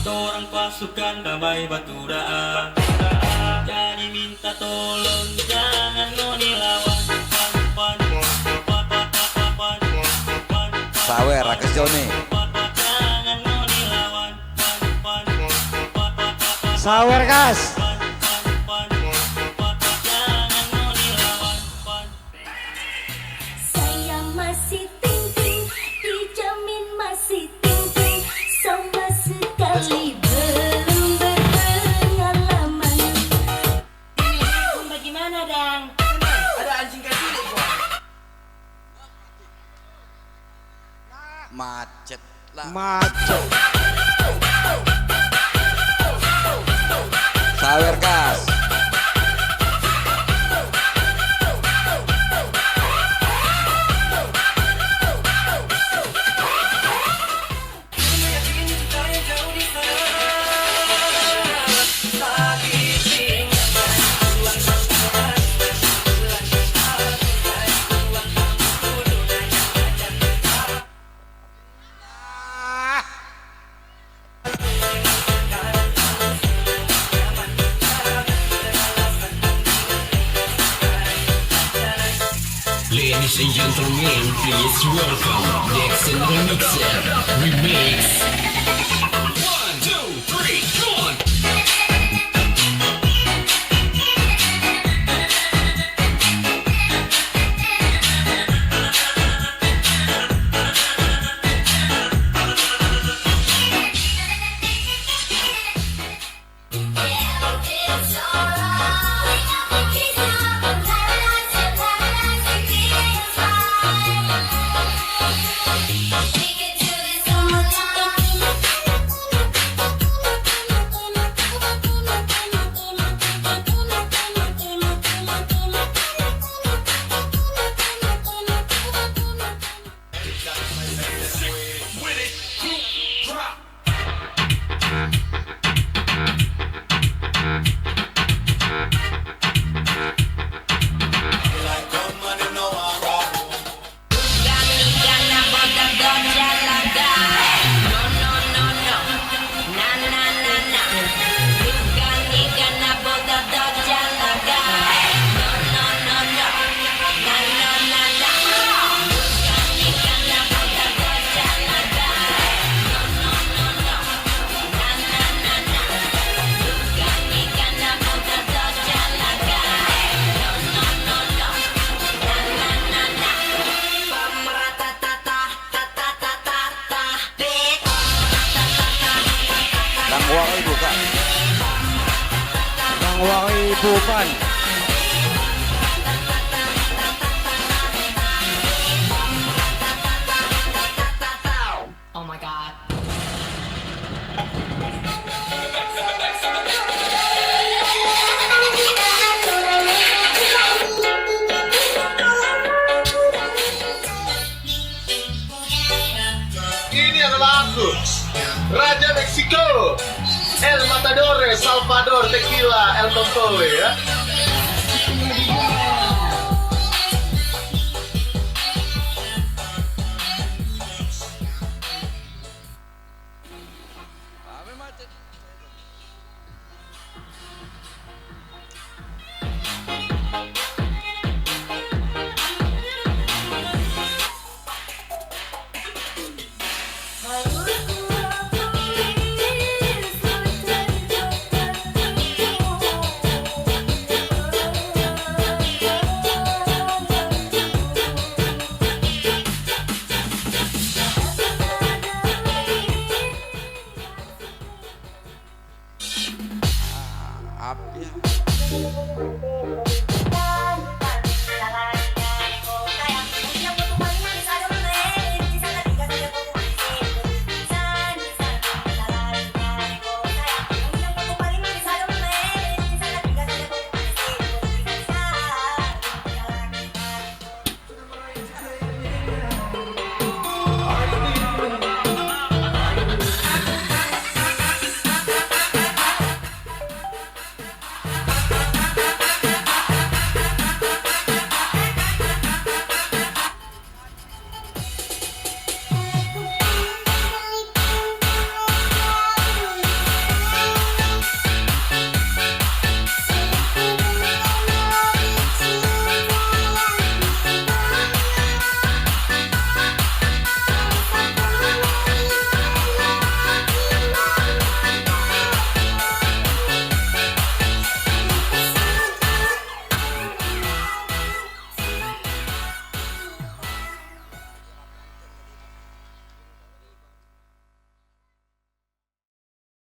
Torang pasukan damai Baturaan. Jadi minta tolong jangan ngoni lawan. Sawer Rakas Joni. Jangan ngoni lawan. Sawer kas. Jangan ngoni lawan. Saya masih tinggi, dijamin masih tinggi, sama sekali belum berpengalaman. Bagaimana dang? Ada anjing kecil gua. Macet lah. Macet. Sawer kas. Ladies and gentlemen, please welcome Dixon Remixer Remix. 1, 2, 3, come on! Tangwang buka. Tangwang ibupan. Oh my god. Ini adalah aku, Raja Meksiko, El Matador, Salvador, Tequila, El Tontowe ya. Up ya.